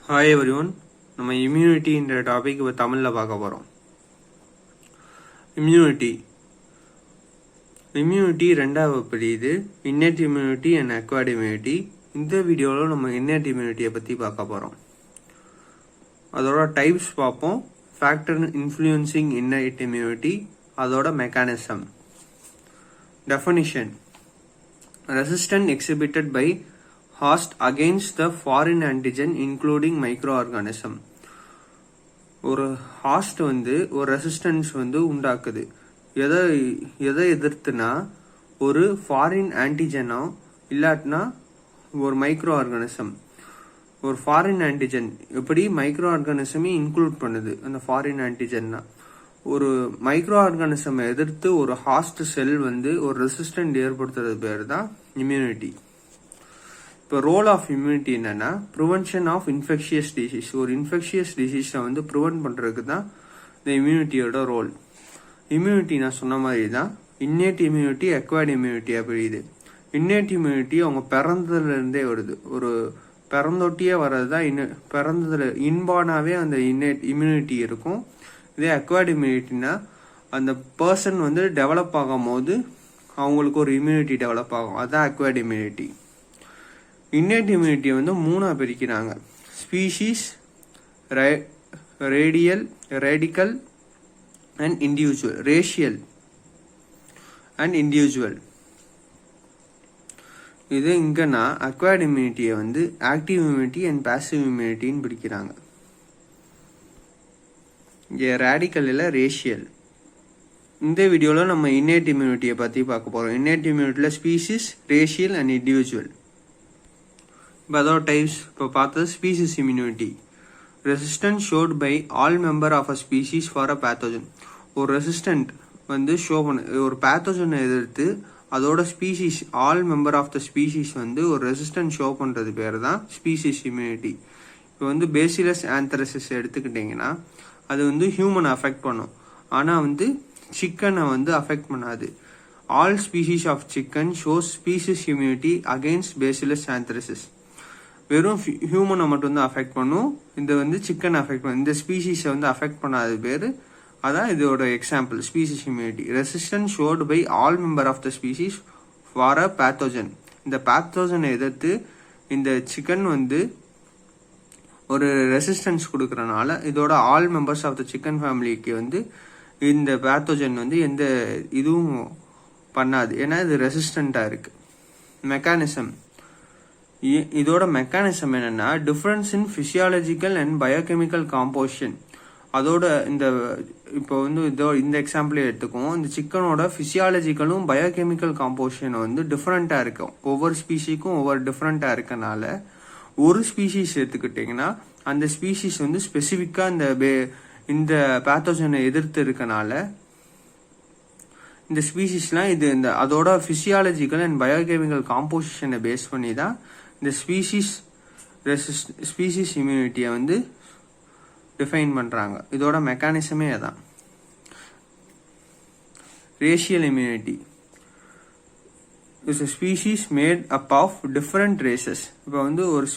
Hi everyone, நம்ம இம்யூனிட்டின்ற topic இப்போ தமிழில் பார்க்க போகிறோம். இம்யூனிட்டி ரெண்டாவது பிரியுது, innate immunity and acquired immunity. இந்த வீடியோவில் நம்ம இன்னேட் இம்யூனிட்டியை பற்றி பார்க்க போகிறோம். அதோட டைப்ஸ் பார்ப்போம், ஃபேக்டர் இன்ஃப்ளூயன்சிங் இன்னேட் இம்யூனிட்டி, அதோட mechanism. Definition: resistance exhibited by host against the foreign antigen including microorganism. ஒரு ஹாஸ்ட் ஒரு ரெசிஸ்டன்ஸ் உண்டாக்குது. எதை எதிர்த்துனா ஒரு ஃபாரின் ஆன்டிஜனோ இல்லாட்டினா ஒரு மைக்ரோ ஆர்கானிசம். ஒரு ஃபாரின் ஆன்டிஜன் எப்படி மைக்ரோ ஆர்கானிசமே இன்க்ளூட் பண்ணுது. அந்த ஃபாரின் ஆன்டிஜன்னா ஒரு மைக்ரோ ஆர்கானிசம் எதிர்த்து ஒரு ஹாஸ்ட் செல் ஒரு ரெசிஸ்டன்ட் ஏற்படுத்துறது பேர் தான் இம்யூனிட்டி. இப்போ ரோல் ஆஃப் இம்யூனிட்டி என்னன்னா, ப்ரிவென்ஷன் ஆஃப் இன்ஃபெக்ஷியஸ் டிசீஸ். ஒரு இன்ஃபெக்ஷியஸ் டிசீஸை ப்ரிவென்ட் பண்ணுறதுக்கு தான் இந்த இம்யூனிட்டியோட ரோல். இம்யூனிட்டி நான் சொன்ன மாதிரி தான் இன்னேட் இம்யூனிட்டி, அக்வயர்ட் இம்யூனிட்டி அப்படிது. இன்னேட் இம்யூனிட்டி அவங்க பிறந்ததுலேருந்தே வருது. ஒரு பிறந்தொட்டியே வர்றது தான் பிறந்ததுல இன்பானாவே அந்த இன்னேட் இம்யூனிட்டி இருக்கும். இதே அக்வயர்ட் இம்யூனிட்டினா அந்த பர்சன் டெவலப் ஆகும் போது அவங்களுக்கு ஒரு இம்யூனிட்டி டெவலப் ஆகும். அதுதான் அக்வயர்ட் இம்யூனிட்டி. இன்னேட் இம்யூனிட்டியை மூணாக பிரிக்கிறாங்க: species, radical and individual. Racial and individual. இது இங்கன்னா அக்வயர்ட் இம்யூனிட்டியை ஆக்டிவ் இம்யூனிட்டி அண்ட் பாசிவ் இம்யூனிட்டின்னு பிரிக்கிறாங்க. இங்கே ரேடிக்கல் இல்லை, ரேஷியல். இந்த வீடியோவில் நம்ம இன்னேட் இம்யூனிட்டியை பற்றி பார்க்க போகிறோம். இன்னேட் இம்யூனிட்டியில் ஸ்பீஷீஸ், ரேஷியல் அண்ட் இண்டிவிஜுவல். இப்போ அதோட டைப்ஸ் இப்போ பார்த்தது species immunity. Resistance showed by all member of a species for a pathogen. ஒரு ரெசிஸ்டன்ட் ஷோ பண்ண ஒரு பேத்தோஜனை எதிர்த்து அதோட species, all member of the species ஒரு ரெசிஸ்டன்ஸ் ஷோ பண்ணுறது பேர் தான் ஸ்பீசிஸ் இம்யூனிட்டி. இப்போ பேசிலஸ் ஆந்த்ரசிஸ் எடுத்துக்கிட்டிங்கன்னா அது ஹியூமனை அஃபெக்ட் பண்ணும். ஆனால் சிக்கனை அஃபெக்ட் பண்ணாது. All species of chicken shows species immunity against bacillus ஆந்த்ரசிஸ். வெறும் ஹியூமனை மட்டும்தான் அஃபெக்ட் பண்ணும். இந்த சிக்கன் அஃபெக்ட் பண்ணும். இந்த ஸ்பீசிஸை அஃபெக்ட் பண்ணாத பேர். அதான் இதோட example species immunity. Resistance showed by all member of the species for a pathogen. இந்த பேத்தோஜனை எதிர்த்து இந்த சிக்கன் ஒரு ரெசிஸ்டன்ஸ் கொடுக்கறனால இதோட all members of the chicken ஃபேமிலிக்கு இந்த பேத்தோஜன் எந்த இதுவும் பண்ணாது. ஏன்னா இது ரெசிஸ்டண்டா இருக்கு. மெக்கானிசம்: இதோட மெக்கானிசம் என்னன்னா, difference in physiological and biochemical composition. அதோட இப்போ இந்த எக்ஸாம்பிளே எடுத்துக்குவோம். இந்த சிக்கனோட பிசியாலஜிக்கலும் பயோகெமிக்கல் காம்போசிஷன் டிஃபரெண்டா இருக்கும். ஒவ்வொரு ஸ்பீஷிக்கும் ஒவ்வொரு டிஃபரெண்டா இருக்கனால ஒரு ஸ்பீஷிஸ் எடுத்துக்கிட்டீங்கன்னா அந்த ஸ்பீஷிஸ் ஸ்பெசிஃபிக்கா இந்த பேத்தோஜனை எதிர்த்து இருக்கனால இந்த ஸ்பீஷிஸ்லாம் இந்த அதோட பிசியாலஜிக்கல் அண்ட் பயோகெமிக்கல் காம்போசிஷனை பேஸ் பண்ணி தான் இந்த ஸ்பீஷிஸ் இம்யூனிட்டியை டிஃபைன் பண்றாங்க. இதோட மெக்கானிசமே அதான். Racial immunity is a species made up of different races. இப்போ ஒரு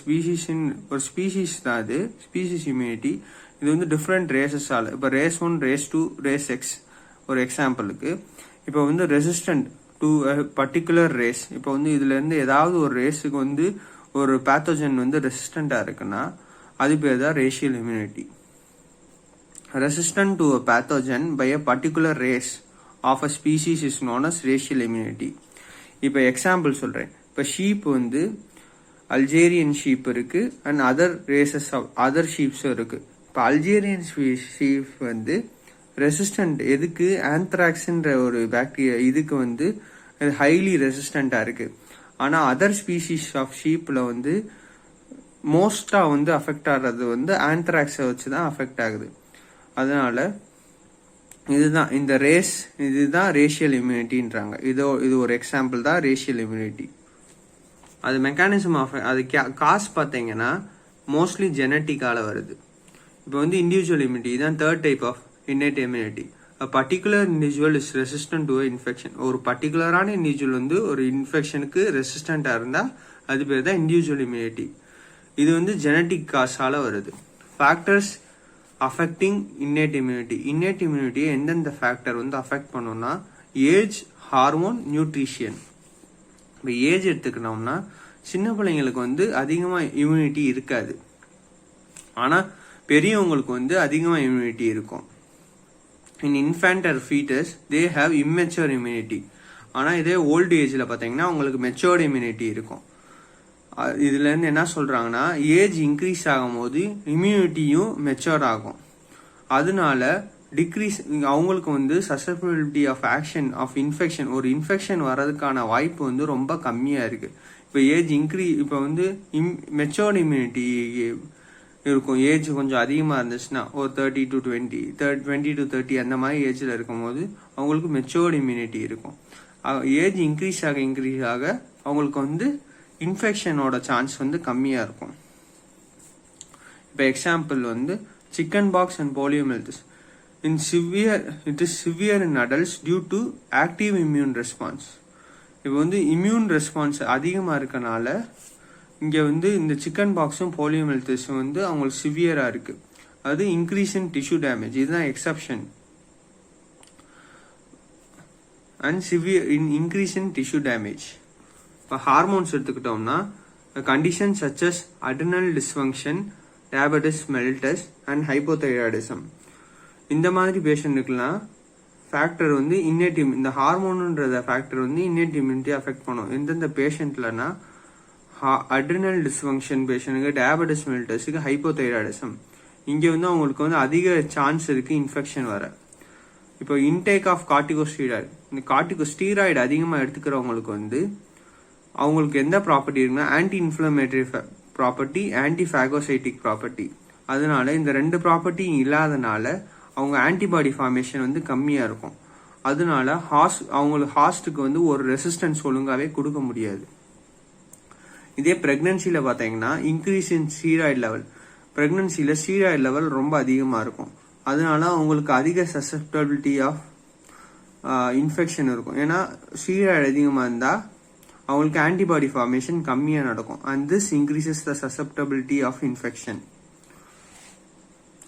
ஸ்பீஷிஸ் தான் அது ஸ்பீஷிஸ் இம்யூனிட்டி. இது டிஃப்ரெண்ட் ரேசஸால, இப்போ ரேஸ் 1, ரேஸ் 2, ரேஸ் எக்ஸ் ஒரு எக்ஸாம்பிளுக்கு. இப்போ ரெசிஸ்டன்ட் டு பர்டிகுலர் ரேஸ். இப்போ இதுல இருந்து ஏதாவது ஒரு ரேஸுக்கு ஒரு பேத்தோஜன் ரெசிஸ்டண்டா இருக்குன்னா அது பேர் தான் racial immunity. Resistant to a pathogen by a particular race of a species is known as racial immunity. இப்போ எக்ஸாம்பிள் சொல்றேன். இப்போ ஷீப் அல்ஜேரியன் ஷீப் இருக்கு and other races of other ஷீப்ஸும் இருக்கு. இப்போ அல்ஜேரியன் ஷீப் ரெசிஸ்டன்ட் எதுக்கு? ஆந்த்ராக்ஸ்ன்ற ஒரு பாக்டீரியா இதுக்கு ஹைலி ரெசிஸ்டண்டா இருக்கு. ஆனா அதர் ஸ்பீசிஸ் ஆஃப் ஷீப்ல மோஸ்டா அஃபெக்ட் ஆகிறது ஆந்த்ராக்ஸை வச்சுதான் அஃபெக்ட் ஆகுது. அதனால இதுதான் இந்த இதுதான் ரேஷியல் இம்யூனிட்டின்றாங்க. இது ஒரு எக்ஸாம்பிள் தான் ரேஷியல் இம்யூனிட்டி. அது மெக்கானிசம் ஆஃப் அது காசு பார்த்தீங்கன்னா மோஸ்ட்லி ஜெனட்டிக்கால வருது. இப்போ இண்டிவிஜுவல் இம்யூனிட்டி தான் third type of innate immunity. a particular individual is resistant to a infection. ஒரு பர்டிகுலரான இண்டிவிஜுவல் வந்து ஒரு இன்ஃபெக்ஷனுக்கு ரெசிஸ்டண்டா இருந்தா அது பேர் தான் இண்டிவிஜுவல் இம்யூனிட்டி. இது வந்து ஜெனட்டிக் காசால வருது. Factors affecting innate immunity. Innate இம்யூனிட்டியை எந்தெந்த ஃபேக்டர் வந்து அஃபெக்ட் பண்ணும்னா ஏஜ், ஹார்மோன், நியூட்ரிஷியன். இப்போ ஏஜ் எடுத்துக்கிட்டோம்னா சின்ன பிள்ளைங்களுக்கு வந்து அதிகமாக இம்யூனிட்டி இருக்காது, ஆனால் பெரியவங்களுக்கு வந்து அதிகமாக இம்யூனிட்டி இருக்கும். In infant or foetus they have immature immunity. ஆனால் இதே ஓல்டு ஏஜில் பார்த்தீங்கன்னா அவங்களுக்கு மெச்சோர்டு இம்யூனிட்டி இருக்கும். இதுலேருந்து என்ன சொல்கிறாங்கன்னா ஏஜ் இன்க்ரீஸ் ஆகும் போது இம்யூனிட்டியும் மெச்சோர்ட் ஆகும். அதனால டிக்ரீஸ் அவங்களுக்கு வந்து susceptibility of action of infection, ஒரு இன்ஃபெக்ஷன் வர்றதுக்கான வாய்ப்பு வந்து ரொம்ப கம்மியாக இருக்குது. இப்போ ஏஜ் இப்போ வந்து மெச்சோர்டு இம்யூனிட்டி இருக்கும். ஏஜ் கொஞ்சம் அதிகமாக இருந்துச்சுன்னா ஒரு 30 to 20 அந்த மாதிரி ஏஜில் இருக்கும்போது அவங்களுக்கு மெச்சோர்டு இம்யூனிட்டி இருக்கும். ஏஜ் இன்க்ரீஸ் ஆக அவங்களுக்கு வந்து இன்ஃபெக்ஷனோட சான்ஸ் வந்து கம்மியாக இருக்கும். இப்போ எக்ஸாம்பிள் வந்து chickenpox and poliomyelitis. It is severe in adults due to active immune response. இப்போ வந்து இம்யூன் ரெஸ்பான்ஸ் அதிகமாக இருக்கனால இங்கே வந்து இந்த சிக்கன் பாக்ஸும் போலியோமெலிட்டிஸும் வந்து அவங்களுக்கு சிவியராக இருக்குது. அது இன்க்ரீஸ் இன் டிஷ்யூ டேமேஜ், இதுதான் exception. And increase in tissue damage. இப்போ ஹார்மோன்ஸ் எடுத்துக்கிட்டோம்னா condition such as adrenal dysfunction, diabetes mellitus and hypothyroidism. இந்த மாதிரி பேஷண்ட்டுக்கெல்லாம் ஃபேக்டர் வந்து இந்த ஹார்மோனுன்றத ஃபேக்டர் வந்து இன்னேட் இம்யூனிட்டி அஃபெக்ட் பண்ணும். எந்தெந்த பேஷண்ட்லனா அட்ரினல் டிஸ்ஃபங்க்ஷன் பேஷண்ட்டுக்கு, டயபெட்டிஸ் மெல்டஸுக்கு, ஹைப்போதைராய்டிசம். இங்கே வந்து அவங்களுக்கு வந்து அதிக சான்ஸ் இருக்குது இன்ஃபெக்ஷன் வர. இப்போ இன்டேக் ஆஃப் கார்டிகோஸ்டீராய்டு, இந்த கார்டிகோஸ்டீராய்டு அதிகமாக எடுத்துக்கிறவங்களுக்கு வந்து அவங்களுக்கு எந்த ப்ராப்பர்ட்டி இருக்குன்னா anti inflammatory property, anti phagocytic property. அதனால இந்த ரெண்டு ப்ராப்பர்ட்டி இல்லாதனால அவங்க ஆன்டிபாடி ஃபார்மேஷன் வந்து கம்மியாக இருக்கும். அதனால அவங்களுக்கு ஹாஸ்ட்டுக்கு வந்து ஒரு ரெசிஸ்டன்ஸ் ஒழுங்காகவே கொடுக்க முடியாது. இதே பிரெக்னன்சியில் பார்த்தீங்கன்னா இன்க்ரீஸ் இன் ஸ்டீராய்டு லெவல். பிரெக்னன்சியில் ஸ்டீராய்டு லெவல் ரொம்ப அதிகமாக இருக்கும். அதனால அவங்களுக்கு அதிக சசப்டபிலிட்டி ஆஃப் இன்ஃபெக்ஷன் இருக்கும். ஏன்னா ஸ்டீராய்டு அதிகமாக இருந்தால் அவங்களுக்கு ஆன்டிபாடி ஃபார்மேஷன் கம்மியாக நடக்கும். And this increases the susceptibility of infection.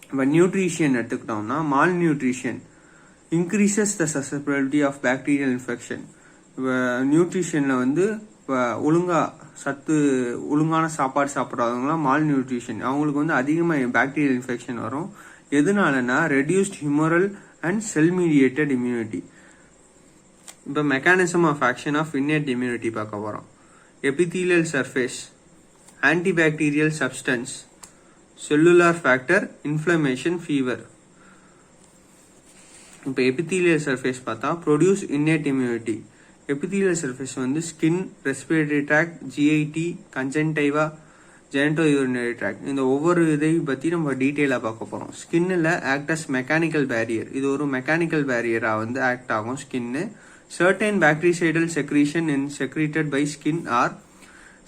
இப்போ நியூட்ரிஷியன் எடுத்துக்கிட்டோம்னா malnutrition increases the susceptibility of bacterial infection. இப்போ நியூட்ரிஷனில் வந்து இப்போ ஒழுங்கான சாப்பாடு சாப்பிட்றவங்களாம் மால் நியூட்ரிஷன், அவங்களுக்கு வந்து அதிகமாக பாக்டீரியல் இன்ஃபெக்ஷன் வரும். எதனாலனா reduced humoral and cell mediated immunity. இப்போ mechanism of action of innate immunity பார்க்க போகிறோம். Epithelial surface, antibacterial substance, cellular factor, inflammation, fever. இப்போ எபிதீலியல் சர்ஃபேஸ் பார்த்தா produce innate immunity. Epithelial surface வந்து skin, respiratory tract, GIT, conjunctiva, genito urinary tract. இந்த ஒவ்வொரு இதையும் பற்றி நம்ம டீட்டெயிலாக பார்க்க போகிறோம். ஸ்கின்னில் ஆக்டஸ் மெக்கானிக்கல் பேரியர், இது ஒரு மெக்கானிக்கல் பேரியராக வந்து ஆக்ட் ஆகும் ஸ்கின்னு. Certain bactericidal secretion secreted by skin or,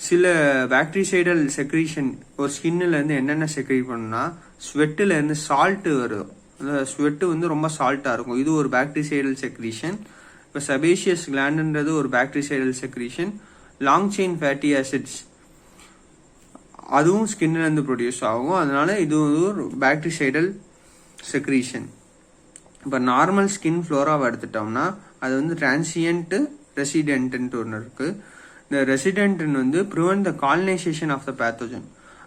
சில பாக்டீரிசைடல் செக்ரீஷன் ஒரு ஸ்கின்னிலேருந்து என்னென்ன செக்ரீட் பண்ணுன்னா ஸ்வெட்டிலேருந்து சால்ட்டு வரும். ஸ்வெட்டு வந்து ரொம்ப சால்ட்டாக இருக்கும், இது ஒரு பாக்டீரிசைடல் செக்ரீஷன். இப்போ சபேஷியஸ் கிளாண்டுன்றது ஒரு bactericidal secretion. Long chain fatty acids அதுவும் ஸ்கின்னிலேருந்து ப்ரொடியூஸ் ஆகும். அதனால இது ஒரு பாக்டீரிசைடல் செக்ரீஷன். இப்போ நார்மல் ஸ்கின் ஃப்ளோராவை எடுத்துட்டோம்னா அது வந்து டிரான்சியன்ட், ரெசிடென்ட்ன்ட்டு ஒன்று இருக்குது. இந்த ரெசிடென்ட்னு வந்து prevent the colonisation of the pathogen.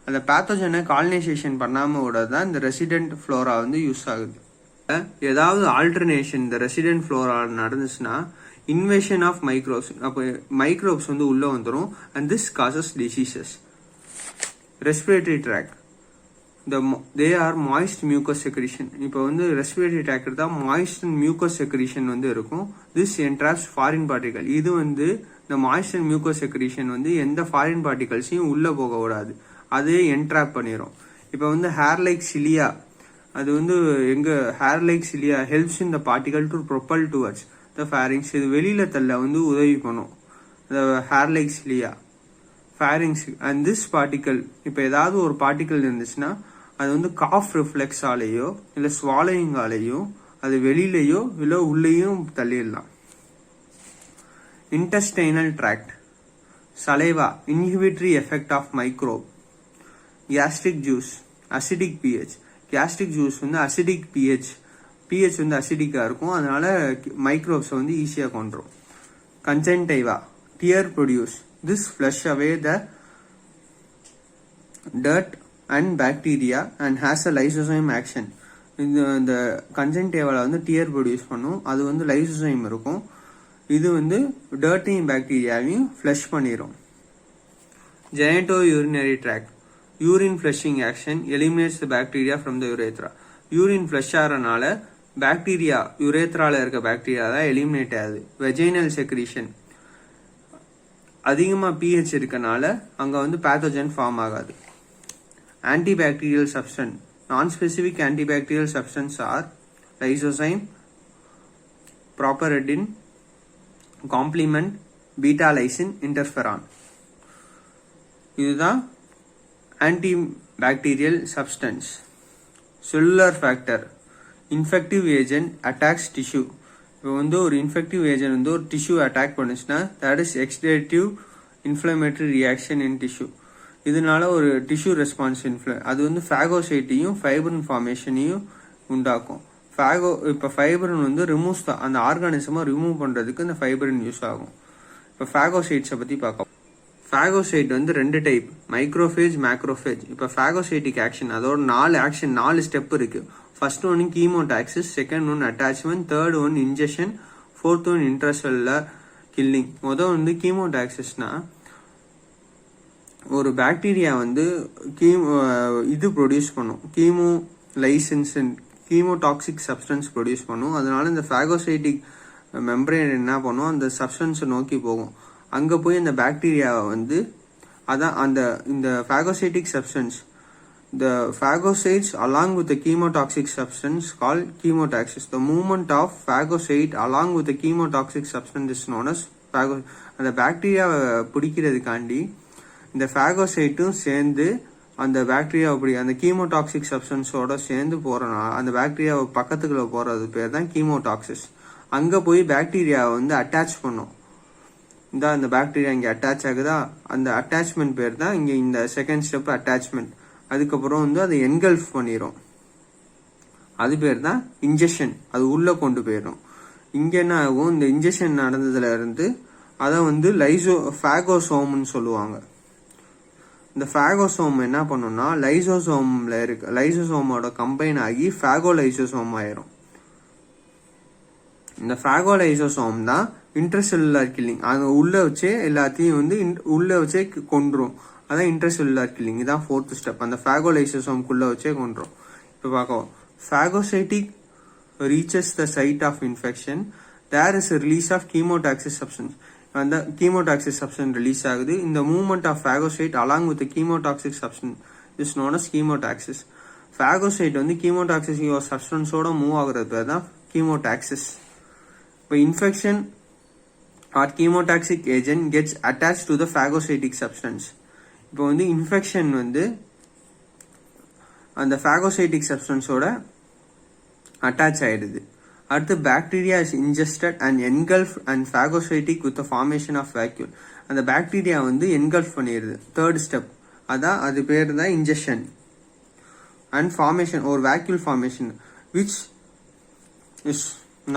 அந்த பேத்தோஜனை காலனைசேஷன் பண்ணாமல் விட தான் இந்த ரெசிடென்ட் ஃப்ளோரா வந்து யூஸ் ஆகுது. ஏதாவது ஆல்டர்னேஷன் இந்த ரெசிடென்ட் ஃப்ளோரா நடந்துச்சுன்னா இன்வேஷன் ஆஃப் மைக்ரோப்ஸ், அப்போ மைக்ரோப்ஸ் வந்து உள்ளே வந்துடும். And this causes diseases. Respiratory tract, they are moist mucus secretion. இப்போ வந்து ரெஸ்பிரேட்டரி ட்ராக் தான் மாய்ஸ்ட் அண்ட் மியூக்கஸ் செக்ரீஷன் வந்து இருக்கும். This entraps foreign particle. இது வந்து இந்த மாய்ஸ்ட் அண்ட் மியூக்கஸ் செக்ரீஷன் வந்து எந்த ஃபாரின் பார்ட்டிகல்ஸையும் உள்ளே போக விடாது, அது என்ட்ராப் பண்ணிடும். இப்போ வந்து ஹேர் லைக் சிலியா, அது வந்து hair like cilia helps in the particle to propel towards the pharynx. இது வெளியில தள்ள வந்து உதவி பண்ணும் இந்த hair like cilia pharynx. And this particle, இப்போ ஏதாவது ஒரு பார்ட்டிகல் இருந்துச்சுன்னா அது வந்து காஃப் ரிஃப்ளெக்ஸாலேயோ இல்லை ஸ்வாலோயிங்காலேயோ அது வெளியிலையோ இல்லை உள்ளேயும் தள்ளிடலாம். Intestinal tract, saliva, inhibitory effect of microbe. Gastric juice, acidic pH. Gastric juice வந்து அசிடிக் பிஹெச் வந்து அசிடிக்கா இருக்கும், அதனால மைக்ரோப்ஸ் வந்து ஈஸியா கொண்டுரும். Conjunctiva, tear produce. This flush away the dirt and bacteria and has a lysozyme action. இந்த கன்ஜென்டைவால வந்து டியர் ப்ரொடியூஸ் பண்ணும், அது வந்து லைசோசைம் இருக்கும், இது வந்து டர்ட்டையும் பாக்டீரியாவையும் ஃப்ளஷ் பண்ணிடும். Genito urinary tract, urine flushing action eliminates the bacteria from the urethra. Urine flush ஆகிறனால பாக்டீரியா, யுரேத்ரால இருக்க பாக்டீரியா தான் எலிமினேட் ஆகுது. வெஜைனல் செக்ரீஷன், அதிகமாக பிஹெச் இருக்கனால அங்கே வந்து பேத்தோஜன் ஃபார்ம் ஆகாது. Antibacterial substance, non-specific antibacterial substance are lysozyme, piperidine, complement, beta-lysine, interferon. இதுதான் antibacterial substance. Cellular factor, infective agent attacks tissue. இப்போ வந்து ஒரு இன்ஃபெக்டிவ் ஏஜென்ட் வந்து ஒரு டிஷ்யூ அட்டாக் பண்ணுச்சுன்னா that is exudative inflammatory reaction in tissue. இதனால ஒரு டிஷ்யூ ரெஸ்பான்ஸ் அது வந்து ஃபேகோசைட்டையும் ஃபைபரின் ஃபார்மேஷனையும் உண்டாக்கும். இப்போ ஃபைபரின் வந்து ரிமூவ்ஸ் தான், அந்த ஆர்கானிசமாக ரிமூவ் பண்ணுறதுக்கு இந்த ஃபைபரின் யூஸ் ஆகும். இப்போ ஃபேகோசைட்ஸை பற்றி பார்க்கலாம். ஃபேகோசைட் வந்து 2 டைப், மைக்ரோஃபேஜ், மேக்ரோஃபேஜ். இப்போ ஃபேகோசைட்டிக் ஆக்ஷன், அதோட 4 ஸ்டெப் இருக்கு. First one chemotaxis, second one attachment, third one injection, fourth one intracellular killing. முதல் வந்து கீமோடாக்சிஸ்னா ஒரு பாக்டீரியா வந்து இது ப்ரொடியூஸ் பண்ணும், கீமோடாக்சிக் சப்ஸ்டன்ஸ் ப்ரொடியூஸ் பண்ணும். அதனால இந்த ஃபேகோசைட்டிக் மெம்பரேன் என்ன பண்ணும், அந்த சப்ஸ்டன்ஸை நோக்கி போகும். அங்கே போய் அந்த பாக்டீரியாவை வந்து அதான் இந்த phagocytic substance, the phagocytes along with the chemotoxic substance called chemotaxis. The movement of phagocyte along with the chemotoxic substance is known as அந்த பாக்டீரியாவை பிடிக்கிறதுக்காண்டி இந்த ஃபேகோசைட்டும் சேர்ந்து அந்த பாக்டீரியா அந்த கீமோடாக்சிக் சப்ஸ்டன்ஸோட சேர்ந்து போறனால அந்த பாக்டீரியாவை பக்கத்துக்குள்ள போறது பேர் தான் கீமோடாக்சிஸ். அங்க போய் பாக்டீரியாவை வந்து அட்டாச் பண்ணும். இந்த பாக்டீரியா இங்க அட்டாச் ஆகுதா, அந்த அட்டாச்மெண்ட் பேர் தான் இங்க இந்த செகண்ட் ஸ்டெப் அட்டாச்மெண்ட். அதுக்கப்புறம் வந்து அதை என்கல்ஃப் பண்ணிடும், அது பேர் தான் இன்ஜெக்ஷன். அது உள்ள கொண்டு போயிடும். இங்க என்ன ஆகும், இந்த இன்ஜெக்ஷன் நடந்ததுல இருந்து அதை வந்து ஃபேகோசோம்னு சொல்லுவாங்க. இந்த ஃபேகோசோம் என்ன பண்ணும்னா லைசோசோமோட கம்பைன் ஆகி ஃபேகோலைசோசோம் ஆயிரும். இந்த ஃபேகோலைசோசோம் தான் இன்ட்ரசெல்லுலர் கில்லிங். அது உள்ள வச்சே எல்லாத்தையும் வந்து உள்ள வச்சே கொன்றும். அதான் இன்ட்ரசெல்லுலர் கில்லிங். இதான் 4th ஸ்டெப். அந்த ஃபேகோலைசோசோம்குள்ள வச்சே கொன்றும். இப்போ பார்க்கலாம், phagocytic reaches the site of infection. There is a release of chemotaxis substance. அந்த chemotaxis substance release ஆகுது. இந்த movement of phagocyte along with the chemotoxic substance is known as chemotaxis. phagocyte வந்து chemotoxic substance ஓட move ஆகுறது பேர் தான் chemotaxis. இப்போ infection or chemotoxic agent gets attached to the phagocytic substance. இப்போ வந்து இன்ஃபெக்ஷன் வந்து அந்த phagocytic substance ஓட அட்டாச் ஆயிடுது. அடுத்து bacteria is ingested and engulf and phagocytic with formation of vacuole. அந்த பாக்டீரியா வந்து என்கல்ஃப் பண்ணிடுது. 3rd ஸ்டெப், அதான் அது பேர் தான் இன்ஜெக்ஷன் அண்ட் ஃபார்மேஷன் ஒரு vacuole formation which is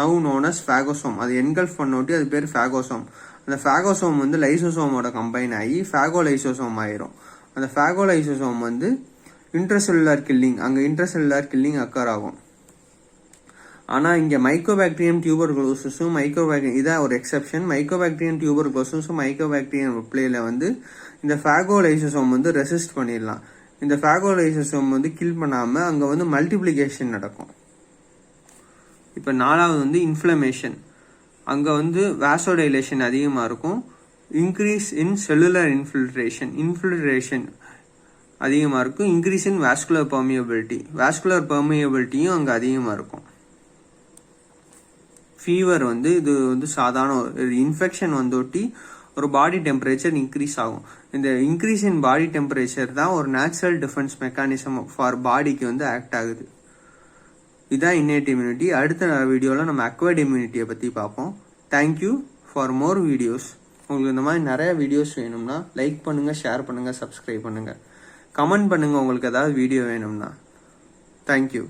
now known as phagosome. அது என்கல்ஃப் பண்ணோட்டி அது பேர் ஃபேகோசோம். அந்த ஃபேகோசோம் வந்து லைசோசோமோட கம்பைன் ஆகி ஃபேகோலைசோசோம் ஆயிரும். அந்த ஃபேகோலைசோசோம் வந்து இன்ட்ரசெல்லுலர் கில்லிங், அங்கே இன்ட்ரசெல்லுலர் கில்லிங் அக்கர் ஆகும். ஆனால் இங்கே மைக்கோபாக்டீரியம் டியூபர்குலோசிஸும் இதான் ஒரு எக்ஸெப்ஷன். மைக்கோபாக்டீரியம் டியூபர்குலோசிஸும் மைக்கோபாக்டீரியம் பிளேல வந்து இந்த ஃபேகோலைசோசோம் வந்து ரெசிஸ்ட் பண்ணிடலாம். இந்த ஃபேகோலைசோசோம் வந்து கில் பண்ணாமல் அங்கே வந்து மல்டிப்ளிகேஷன் நடக்கும். இப்போ 4வது வந்து இன்ஃப்ளமேஷன். அங்கே வந்து வாசோடைலேஷன் அதிகமாக இருக்கும். இன்க்ரீஸ் இன் செல்லுலர் இன்ஃபில்ட்ரேஷன் அதிகமாக இருக்கும். இன்க்ரீஸ் இன் வாஸ்குலர் பெர்மியபிலிட்டியும் அங்கே அதிகமாக இருக்கும். ஃபீவர் வந்து இது வந்து சாதாரண ஒரு இன்ஃபெக்ஷன் வந்தோட்டி ஒரு பாடி டெம்பரேச்சர் இன்க்ரீஸ் ஆகும். இந்த இன்க்ரீஸ் இன் பாடி டெம்பரேச்சர் தான் ஒரு நேச்சுரல் டிஃபென்ஸ் மெக்கானிசம் ஃபார் பாடிக்கு வந்து ஆக்ட் ஆகுது. இதான் இன்னேட் இம்யூனிட்டி. அடுத்த வீடியோவில் நம்ம அக்வயர்ட் இம்யூனிட்டியை பற்றி பார்ப்போம். Thank you for more videos. உங்களுக்கு இந்த மாதிரி நிறைய வீடியோஸ் வேணும்னா லைக் பண்ணுங்கள், ஷேர் பண்ணுங்கள், சப்ஸ்கிரைப் பண்ணுங்கள், கமெண்ட் பண்ணுங்கள் உங்களுக்கு ஏதாவது வீடியோ வேணும்னா. தேங்க்யூ.